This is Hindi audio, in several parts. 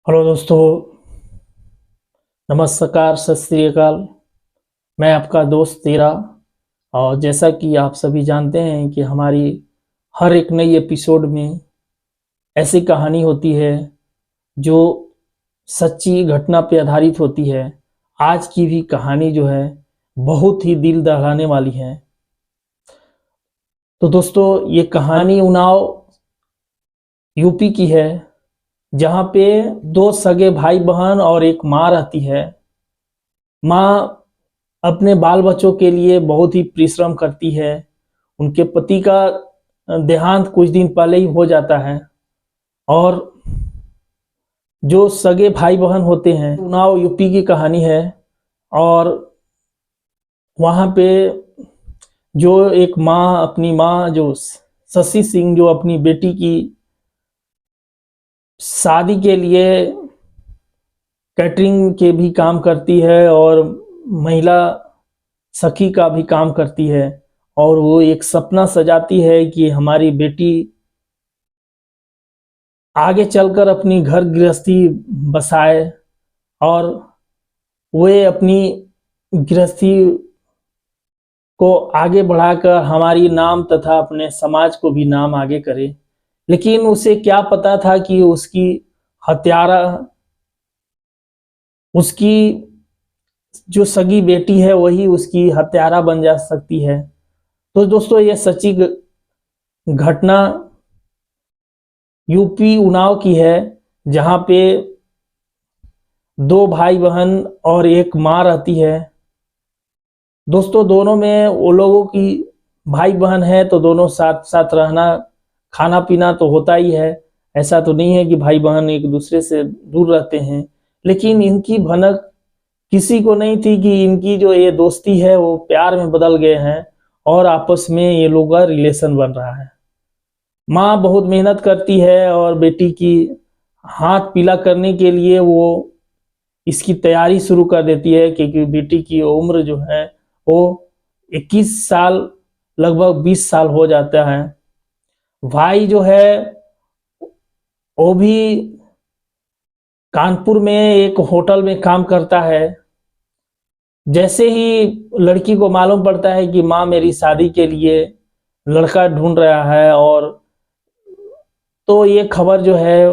हेलो दोस्तों, नमस्कार, सत श्री अकाल। मैं आपका दोस्त तेरा। और जैसा कि आप सभी जानते हैं कि हमारी हर एक नई एपिसोड में ऐसी कहानी होती है जो सच्ची घटना पे आधारित होती है। आज की भी कहानी जो है बहुत ही दिल दहलाने वाली है। तो दोस्तों, ये कहानी उन्नाव यूपी की है, जहाँ पे दो सगे भाई बहन और एक माँ रहती है। माँ अपने बाल बच्चों के लिए बहुत ही परिश्रम करती है। उनके पति का देहांत कुछ दिन पहले ही हो जाता है। और जो सगे भाई बहन होते हैं, उन्नाव यूपी की कहानी है। और वहाँ पे जो एक माँ, अपनी माँ जो शशि सिंह, जो अपनी बेटी की शादी के लिए कैटरिंग के भी काम करती है और महिला सखी का भी काम करती है। और वो एक सपना सजाती है कि हमारी बेटी आगे चलकर अपनी घर गृहस्थी बसाए और वे अपनी गृहस्थी को आगे बढ़ाकर हमारी नाम तथा अपने समाज को भी नाम आगे करे। लेकिन उसे क्या पता था कि उसकी हत्यारा, उसकी जो सगी बेटी है वही उसकी हत्यारा बन जा सकती है। तो दोस्तों, ये सच्ची घटना यूपी उन्नाव की है, जहाँ पे दो भाई बहन और एक माँ रहती है। दोस्तों, दोनों में वो लोगों की भाई बहन है तो दोनों साथ साथ रहना, खाना पीना तो होता ही है। ऐसा तो नहीं है कि भाई बहन एक दूसरे से दूर रहते हैं। लेकिन इनकी भनक किसी को नहीं थी कि इनकी जो ये दोस्ती है वो प्यार में बदल गए हैं और आपस में ये लोग का रिलेशन बन रहा है। माँ बहुत मेहनत करती है और बेटी की हाथ पीला करने के लिए वो इसकी तैयारी शुरू कर देती है, क्योंकि बेटी की उम्र जो है वो 21 साल, लगभग 20 साल हो जाता है। भाई जो है वो भी कानपुर में एक होटल में काम करता है। जैसे ही लड़की को मालूम पड़ता है कि माँ मेरी शादी के लिए लड़का ढूंढ रहा है, और तो ये खबर जो है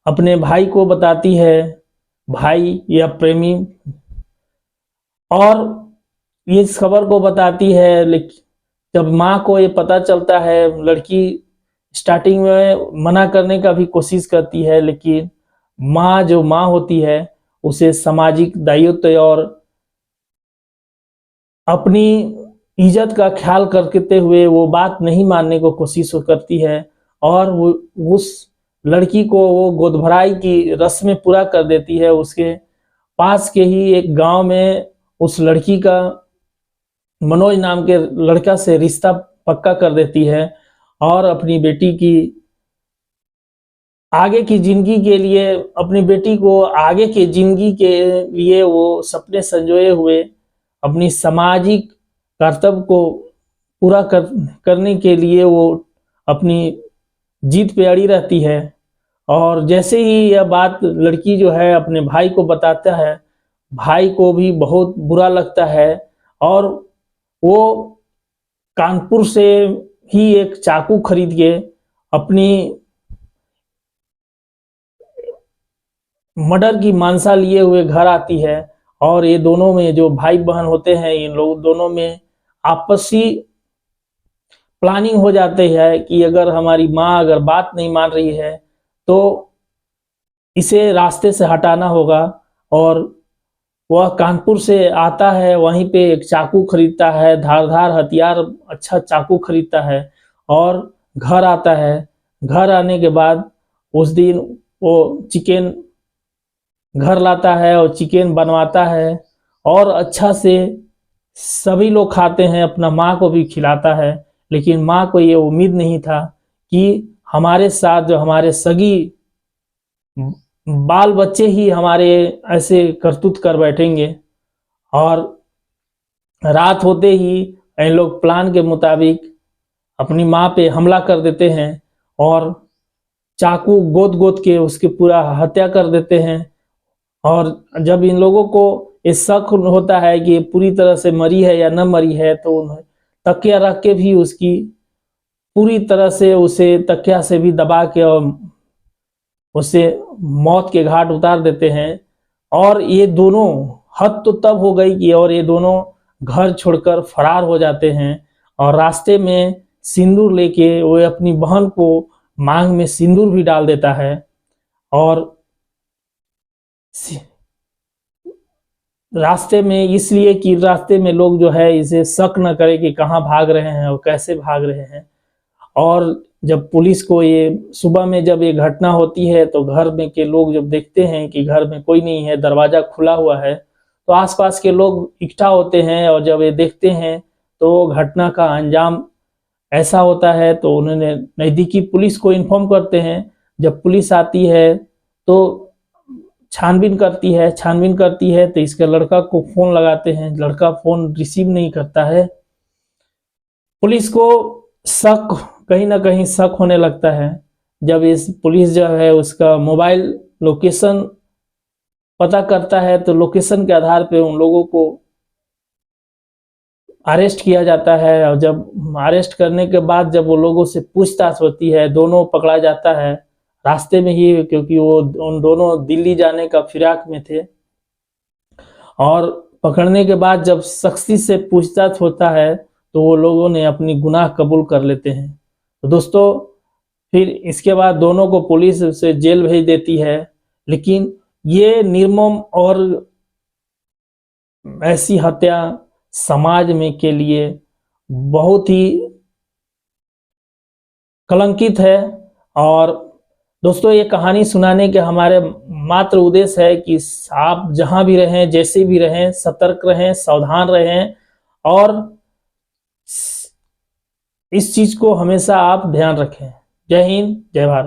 अपने भाई को बताती है। भाई या प्रेमी, और ये इस खबर को बताती है। लेकिन जब माँ को ये पता चलता है, लड़की स्टार्टिंग में मना करने का भी कोशिश करती है, लेकिन माँ, जो माँ होती है, उसे सामाजिक दायित्व और अपनी इज्जत का ख्याल करते हुए वो बात नहीं मानने को कोशिश करती है। और वो उस लड़की को वो गोदभराई की रस्में पूरा कर देती है। उसके पास के ही एक गांव में उस लड़की का मनोज नाम के लड़का से रिश्ता पक्का कर देती है। और अपनी बेटी की आगे की जिंदगी के लिए, अपनी बेटी को आगे की जिंदगी के लिए वो सपने संजोए हुए अपनी सामाजिक कर्तव्य को पूरा करने के लिए वो अपनी जीत पे अड़ी रहती है। और जैसे ही यह बात लड़की जो है अपने भाई को बताता है, भाई को भी बहुत बुरा लगता है। और वो कानपुर से ही एक चाकू खरीद के अपनी मर्डर की मानसा लिए हुए घर आती है। और ये दोनों में जो भाई बहन होते हैं, इन लोग दोनों में आपसी प्लानिंग हो जाती है कि अगर हमारी माँ अगर बात नहीं मान रही है तो इसे रास्ते से हटाना होगा। और वह कानपुर से आता है, वहीं पे एक चाकू खरीदता है, धारदार हथियार, अच्छा चाकू खरीदता है और घर आता है। घर आने के बाद उस दिन वो चिकन घर लाता है और चिकन बनवाता है, और अच्छा से सभी लोग खाते हैं, अपना माँ को भी खिलाता है। लेकिन माँ को ये उम्मीद नहीं था कि हमारे साथ जो हमारे सगी बाल बच्चे ही हमारे ऐसे करतूत कर बैठेंगे। और रात होते ही इन लोग प्लान के मुताबिक अपनी माँ पे हमला कर देते हैं। और चाकू गोद गोद के उसकी पूरा हत्या कर देते हैं। और जब इन लोगों को ये शक होता है कि ये पूरी तरह से मरी है या न मरी है, तो उन्हें तकिया रख के भी उसकी पूरी तरह से उसे तकिया से भी दबा के और उसे मौत के घाट उतार देते हैं। और ये दोनों हद तो तब हो गई कि और ये दोनों घर छोड़कर फरार हो जाते हैं। और रास्ते में सिंदूर लेके वो अपनी बहन को मांग में सिंदूर भी डाल देता है। और रास्ते में इसलिए कि रास्ते में लोग जो है इसे शक न करे कि कहाँ भाग रहे हैं और कैसे भाग रहे हैं। और जब पुलिस को ये सुबह में जब ये घटना होती है तो घर में के लोग जब देखते हैं कि घर में कोई नहीं है, दरवाजा खुला हुआ है, तो आसपास के लोग इकट्ठा होते हैं। और जब ये देखते हैं तो घटना का अंजाम ऐसा होता है, तो उन्होंने नज़दीकी पुलिस को इन्फॉर्म करते हैं। जब पुलिस आती है तो छानबीन करती है तो इसके लड़का को फोन लगाते हैं, लड़का फोन रिसीव नहीं करता है। पुलिस को शक कहीं ना कहीं शक होने लगता है। जब इस पुलिस जो है उसका मोबाइल लोकेशन पता करता है, तो लोकेशन के आधार पे उन लोगों को अरेस्ट किया जाता है। और जब अरेस्ट करने के बाद जब वो लोगों से पूछताछ होती है, दोनों पकड़ा जाता है रास्ते में ही, क्योंकि वो उन दोनों दिल्ली जाने का फिराक में थे। और पकड़ने के बाद जब सख्ती से पूछताछ होता है तो वो लोगों ने अपनी गुनाह कबूल कर लेते हैं। तो दोस्तों फिर इसके बाद दोनों को पुलिस से जेल भेज देती है। लेकिन ये निर्मम और ऐसी हत्या समाज में के लिए बहुत ही कलंकित है। और दोस्तों ये कहानी सुनाने के हमारे मात्र उद्देश्य है कि आप जहां भी रहें, जैसे भी रहें, सतर्क रहें, सावधान रहें। और इस चीज को हमेशा आप ध्यान रखें। जय हिंद, जय भारत।